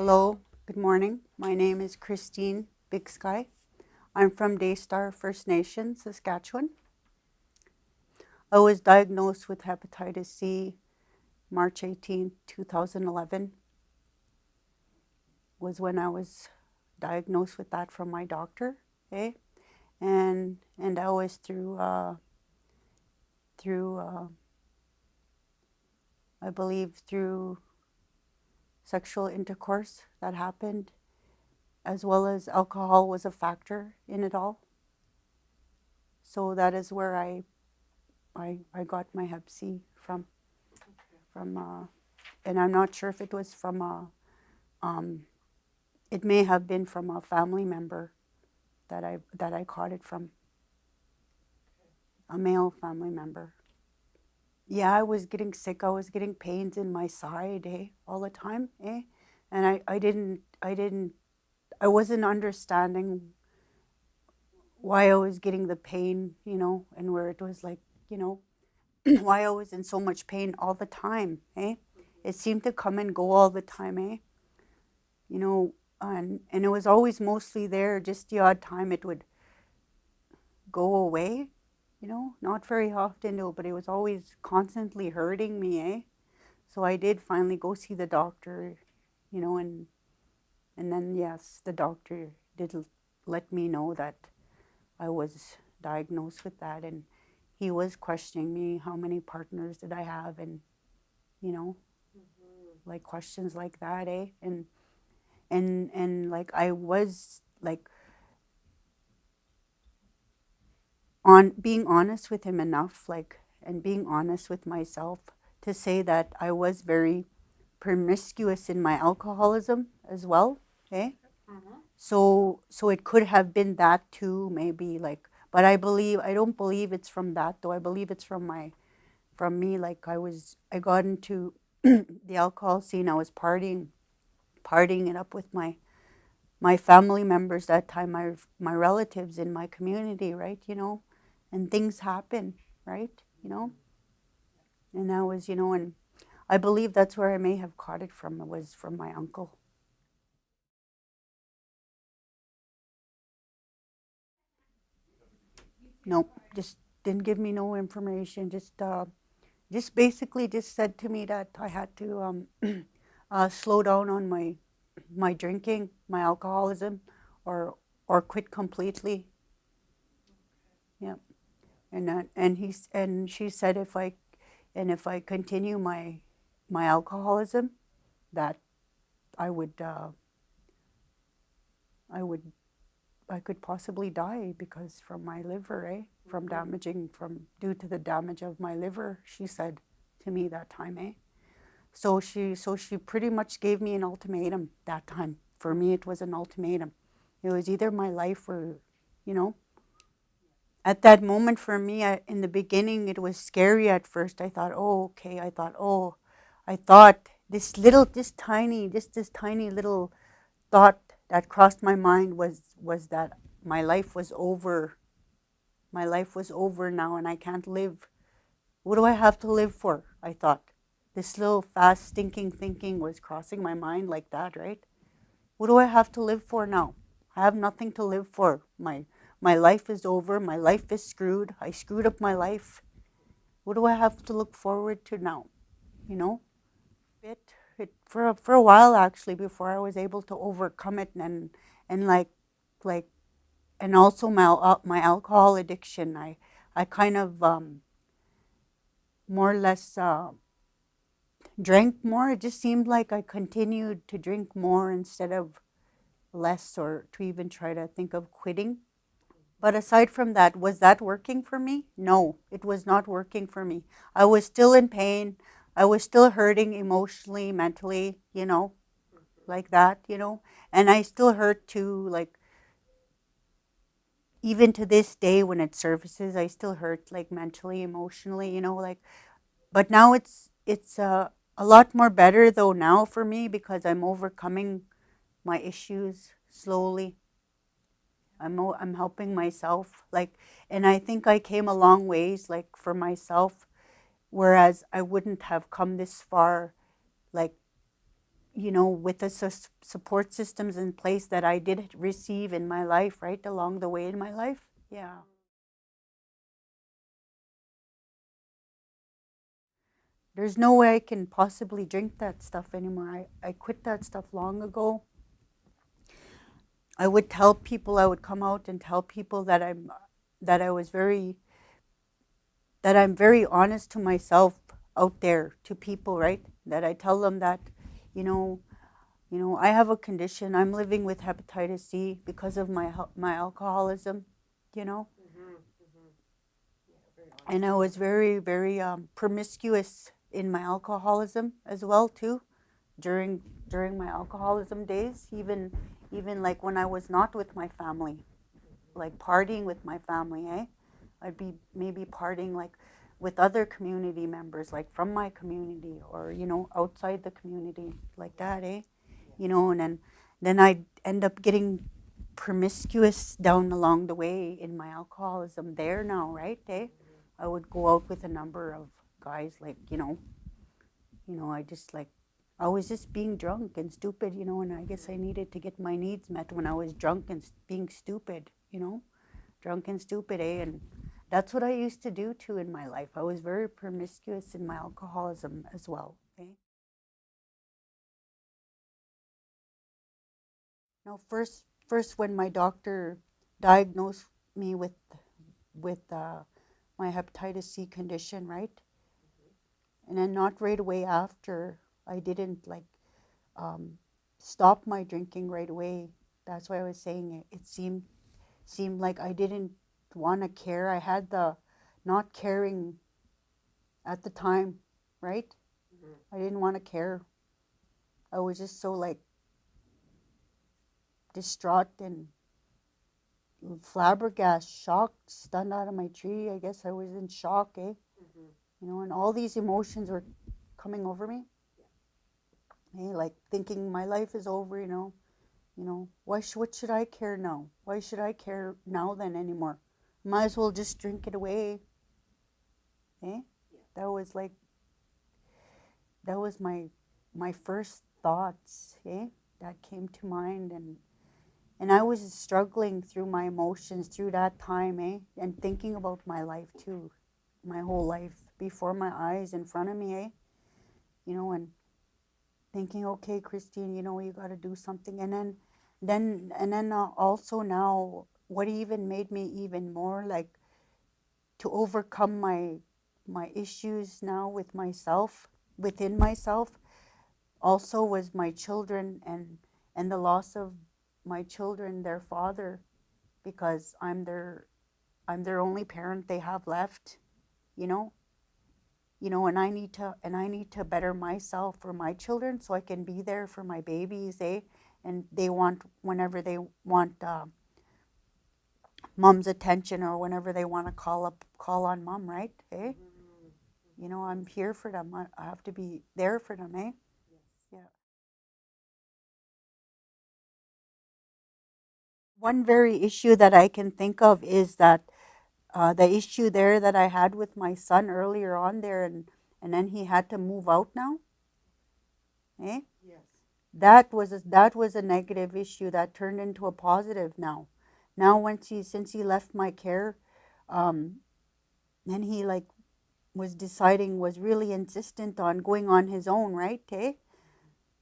Hello, good morning. My name is Christine Big Sky. I'm from Daystar First Nation, Saskatchewan. I was diagnosed with hepatitis C March 18th, 2011 was when I was diagnosed with that from my doctor, okay? And I was through I believe through sexual intercourse that happened, as well as alcohol was a factor in it all. So that is where I got my Hep C from, and I'm not sure if it was from um, it may have been from a family member that I caught it from, a male family member. Yeah, I was getting sick. I was getting pains in my side, all the time, and I wasn't understanding why I was getting the pain, and where it was like, you know, why I was in so much pain all the time, It seemed to come and go all the time, You know, and it was always mostly there, just the odd time it would go away, not very often though, but it was always constantly hurting me, So I did finally go see the doctor, and then yes, the doctor did let me know that I was diagnosed with that, and he was questioning me, how many partners did I have, and you know, like questions like that, and like I was like on being honest with him enough, like, and being honest with myself to say that I was very promiscuous in my alcoholism as well, okay? So it could have been that too, maybe, like, but I don't believe it's from that though. I believe it's from me. Like I got into the alcohol scene. I was partying it up with my family members that time, my relatives in my community, right? And things happen, right? And that was, and I believe that's where I may have caught it from. It was from my uncle. Nope, just didn't give me no information. Just basically just said to me that I had to slow down on my drinking, my alcoholism, or quit completely. Yeah, and she said if I continue my alcoholism, that I would I would I could possibly die because from my liver, from due to the damage of my liver. She said to me that time, So she pretty much gave me an ultimatum that time. For me, it was an ultimatum. It was either my life or, you know. At that moment, for me, in the beginning, it was scary at first. I thought, oh, okay. I thought this tiny little thought that crossed my mind was that my life was over. My life was over now, and I can't live. What do I have to live for? I thought. This little fast, stinking thinking was crossing my mind like that, right? What do I have to live for now? I have nothing to live for. My life is over. My life is screwed. I screwed up my life. What do I have to look forward to now? You know, for a while actually before I was able to overcome it, and like and also my alcohol addiction. I kind of more or less drank more. It just seemed like I continued to drink more instead of less, or to even try to think of quitting. But aside from that, was that working for me? No, it was not working for me. I was still in pain. I was still hurting emotionally, mentally, like that, And I still hurt too, like even to this day when it surfaces, I still hurt like mentally, emotionally, like, but now it's a lot more better though now for me because I'm overcoming my issues slowly. I'm helping myself, like, and I think I came a long ways, like, for myself, whereas I wouldn't have come this far, like, you know, with the support systems in place that I did receive in my life, right, along the way in my life. Yeah. There's no way I can possibly drink that stuff anymore. I quit that stuff long ago. I would tell people, I would come out and tell people that that I was very, that I'm very honest to myself out there, to people, right? That I tell them that, you know, I have a condition. I'm living with hepatitis C because of my alcoholism, you know. And I was very, very promiscuous in my alcoholism as well too, during my alcoholism days. Even like when I was not with my family, like partying with my family, eh? I'd be maybe partying like with other community members, like from my community or, you know, outside the community, like that, eh? You know, and then I'd end up getting promiscuous down along the way in my alcoholism there now, right, eh? I would go out with a number of guys, like, I just like, I was just being drunk and stupid, and I guess I needed to get my needs met when I was drunk and being stupid, drunk and stupid, eh? And that's what I used to do too in my life. I was very promiscuous in my alcoholism as well, eh? Now, first when my doctor diagnosed me with my hepatitis C condition, right? And then not right away after, I didn't like um, stop my drinking right away. That's why I was saying it seemed like I didn't want to care. I had the not caring at the time, right? I didn't want to care. I was just so like distraught and flabbergasted, shocked, stunned out of my tree. I guess I was in shock, eh? And all these emotions were coming over me. Eh? Like thinking my life is over, what should I care now? Why should I care now then anymore? Might as well just drink it away. Eh? That was like, that was my first thoughts, eh? That came to mind, and I was struggling through my emotions through that time, eh? And thinking about my life too, my whole life before my eyes in front of me, eh? And thinking, okay, Christine, you got to do something. And then also now, what even made me even more like to overcome my issues now with myself, within myself, also was my children, and the loss of my children, their father, because I'm their only parent they have left, you know and I need to better myself for my children so I can be there for my babies, eh? And they want, whenever they want mom's attention, or whenever they want to call on mom, right? Eh? I'm here for them. I have to be there for them, eh? Yeah. One very issue that I can think of is that the issue there that I had with my son earlier on there, and then he had to move out now, eh? That was a negative issue that turned into a positive now. Now, since he left my care, um, then he like was really insistent on going on his own, right? Okay.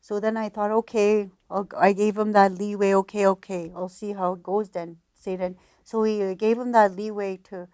So then I thought, okay, I gave him that leeway. Okay, I'll see how it goes then. Say then. So we gave him that leeway to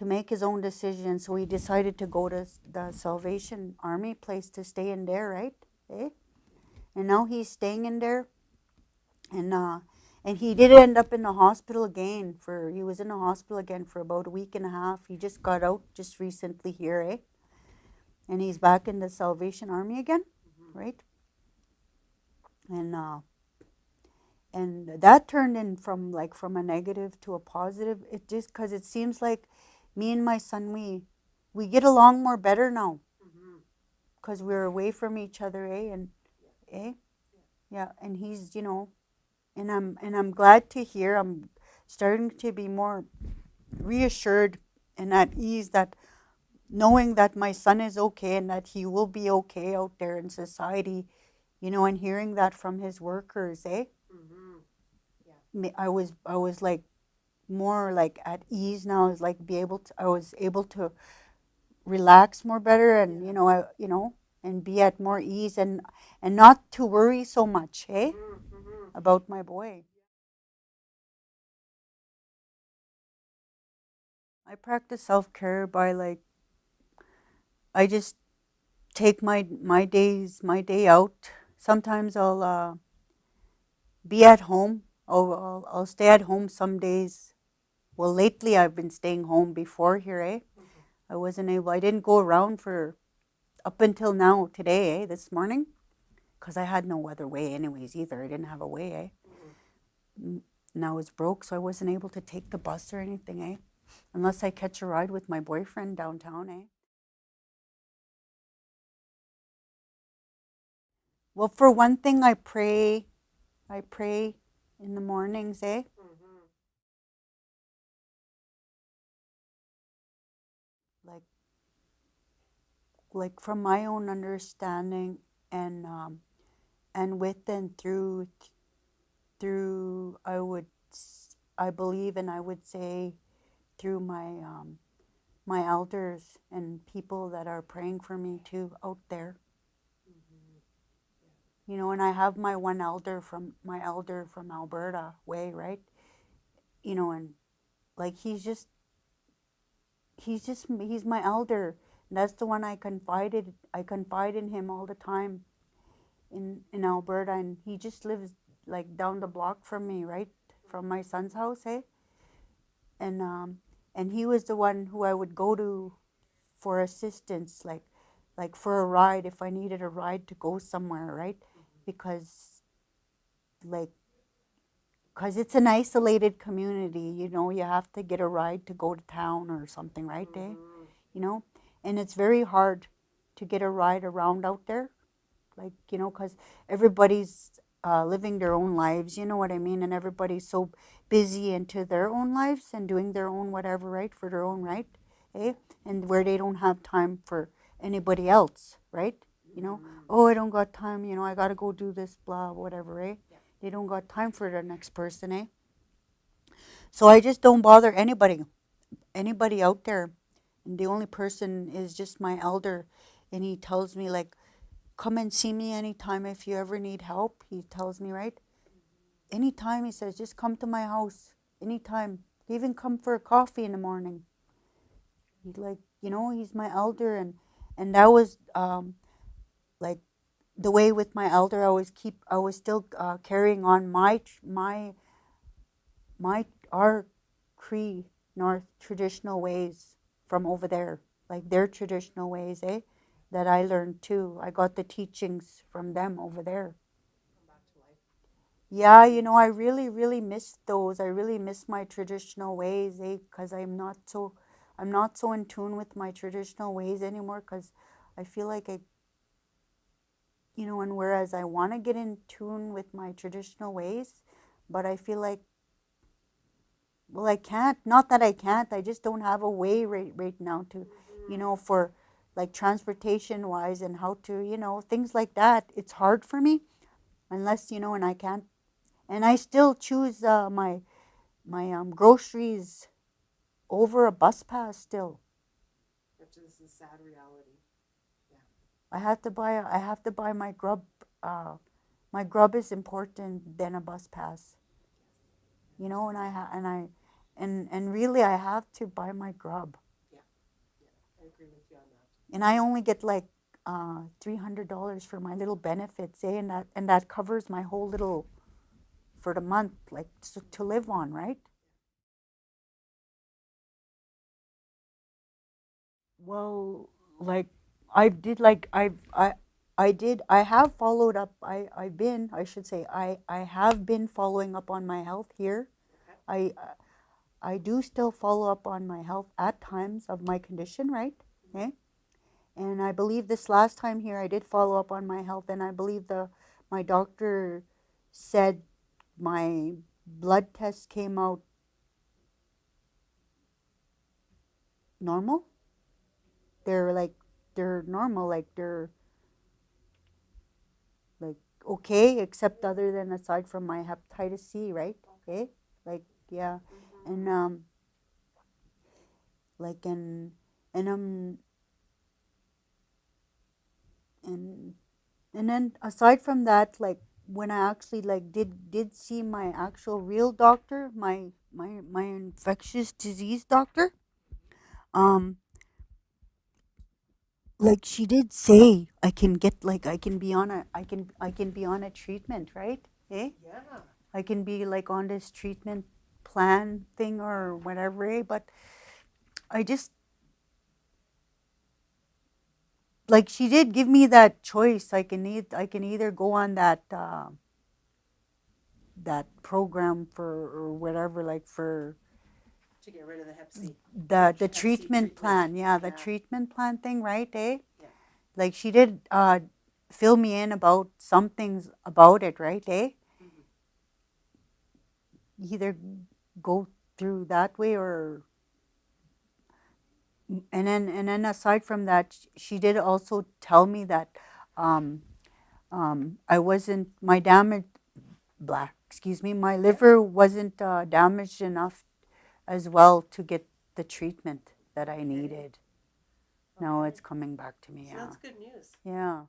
make his own decision. So he decided to go to the Salvation Army place to stay in there, right? Okay. And now he's staying in there, and he did end up in the hospital again. He was in the hospital again for about a week and a half. He just got out just recently here, eh? And he's back in the Salvation Army again, right? And that turned in from a negative to a positive. It just, because it seems like me and my son, we get along more better now because we're away from each other, eh? And eh, yeah, and he's, and I'm glad to hear. I'm starting to be more reassured and at ease, that knowing that my son is okay and that he will be okay out there in society, you know, and hearing that from his workers, eh? I was like more like at ease now. I was like I was able to relax more better, and you know, and be at more ease, and not to worry so much, eh, about my boy. I practice self-care by like I just take my day out. Sometimes I'll be at home. I'll stay at home some days. Well, lately I've been staying home before here, eh? I didn't go around for up until now today, eh, this morning, because I had no other way anyways either. I didn't have a way, eh? And I was broke, so I wasn't able to take the bus or anything, eh? Unless I catch a ride with my boyfriend downtown, eh? Well, for one thing, I pray in the mornings, eh? Like, from my own understanding, and with and through I believe, and I would say through my elders and people that are praying for me too out there. You know, and I have my elder from Alberta way, right? You know, and like he's my elder. And that's the one I confide in him all the time in Alberta, and he just lives like down the block from me, right? From my son's house, eh? And he was the one who I would go to for assistance, like for a ride if I needed a ride to go somewhere, right? Because like because it's an isolated community, you know, you have to get a ride to go to town or something, right, Dave? You know, and it's very hard to get a ride around out there, like, you know, because everybody's living their own lives, you know what I mean? And everybody's so busy into their own lives and doing their own whatever, right, for their own right, eh? And where they don't have time for anybody else, right? You know, oh, I don't got time, you know, I got to go do this, blah, whatever, eh? They don't got time for the next person, eh? So I just don't bother anybody out there. And the only person is just my elder. And he tells me, like, come and see me anytime if you ever need help. He tells me, right? Anytime, he says, just come to my house. Anytime. Even come for a coffee in the morning. He's like, you know, he's my elder. And that was like the way with my elder. I was still carrying on our Cree North traditional ways from over there, like their traditional ways, eh? That I learned too. I got the teachings from them over there. Yeah, you know, I really, really miss those. I really miss my traditional ways, eh? Because I'm not so in tune with my traditional ways anymore. Because I feel like you know, and whereas I want to get in tune with my traditional ways, but I feel like, well, I can't. Not that I can't. I just don't have a way right now to, you know, for like transportation wise and how to, you know, things like that. It's hard for me unless, you know, and I can't. And I still choose my groceries over a bus pass still. I have to buy my grub. My grub is important than a bus pass, you know, and really I have to buy my grub. And I only get like $300 for my little benefits, eh? And that covers my whole little for the month, like to live on, right? Well, like I did, like I did. I have followed up. I should say, I have been following up on my health here. I I do still follow up on my health at times of my condition, right? Okay. And I believe this last time here, I did follow up on my health, and I believe the my doctor said my blood test came out normal. They're like they're normal, like they're like okay, except other than aside from my hepatitis C, right? Okay, like yeah, and like and and and then aside from that, like when I actually like did see my actual real doctor, my infectious disease doctor, um like she did say I can get like I can be on a treatment, right? Eh? Yeah. I can be like on this treatment plan thing or whatever, eh? But I just like she did give me that choice. I can either go on that program for or whatever, like for To get rid of the Hep C. the Hep C treatment plan. Yeah, the Yeah. treatment plan thing, right? Eh? Yeah. Like she did fill me in about some things about it, right? Eh? Mm-hmm. Either go through that way or and then aside from that, she did also tell me that um, I wasn't my damage black excuse me my Yeah. liver wasn't damaged enough as well to get the treatment that I needed. Now Okay. it's coming back to me. So Yeah, that's good news. yeah.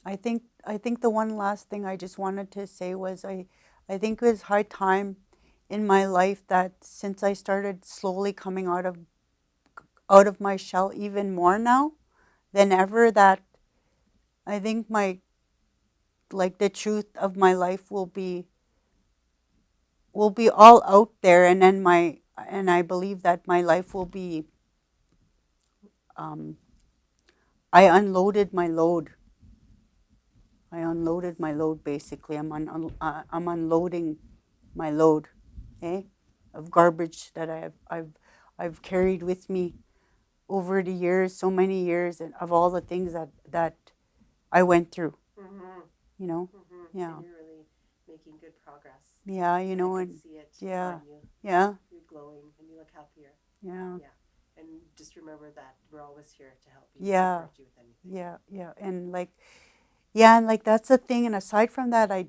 I think the one last thing I just wanted to say was I think it was high time in my life that since I started slowly coming out of my shell even more now than ever, that I think my like the truth of my life will be all out there, and then my and I believe that my life will be um, I unloaded my load. I unloaded my load basically. I'm unloading my load, eh, of garbage that I've carried with me over the years, so many years, and of all the things that I went through. Mm-hmm. You know, Mm-hmm. yeah, And you're really making good progress. yeah, you And I know, can and see it yeah, on you. yeah, You're glowing and you look happier. yeah, Yeah. And just remember that we're always here to help you and yeah, support you with anything. yeah, yeah, and like yeah, and like that's the thing. And aside from that, I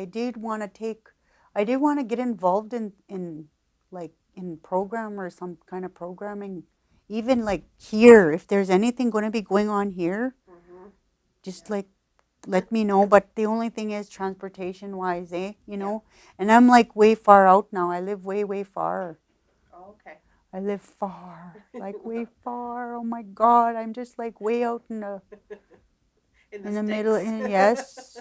did want to I did want to get involved in like in program or some kind of programming, even like here. If there's anything going to be going on here, Mm-hmm. just Yeah. like let me know. But the only thing is transportation wise, eh? You Yeah. know, and I'm like way far out now. I live way far. Oh, okay. I live far, like way far. Oh my God, I'm just like way out In the in the middle. sticks. And yes,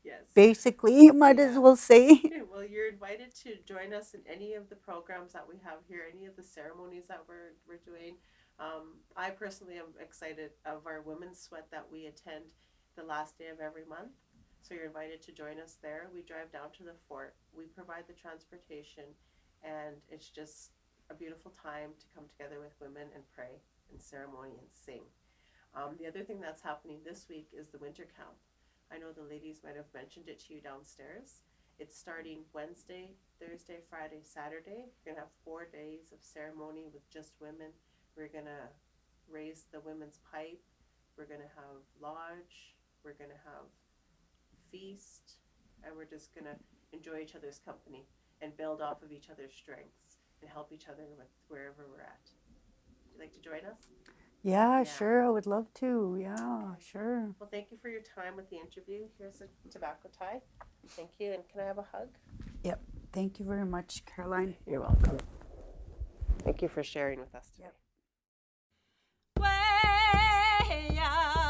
Yes. basically, might as Yeah. well say. Well, you're invited to join us in any of the programs that we have here, any of the ceremonies that we're doing. I personally am excited of our women's sweat that we attend the last day of every month. So you're invited to join us there. We drive down to the fort. We provide the transportation, and it's just a beautiful time to come together with women and pray and ceremony and sing. The other thing that's happening this week is the winter camp. I know the ladies might have mentioned it to you downstairs. It's starting Wednesday, Thursday, Friday, Saturday. We're going to have 4 days of ceremony with just women. We're going to raise the women's pipe. We're going to have lodge. We're going to have feast. And we're just going to enjoy each other's company and build off of each other's strengths and help each other with wherever we're at. Would you like to join us? Yeah, Yeah. sure. I would love to. Yeah, Okay. sure. Well, thank you for your time with the interview. Here's a tobacco tie. Thank you. And can I have a hug? Yep. Thank you very much, Caroline. You're welcome. Thank you for sharing with us today. Yep. Way, yeah.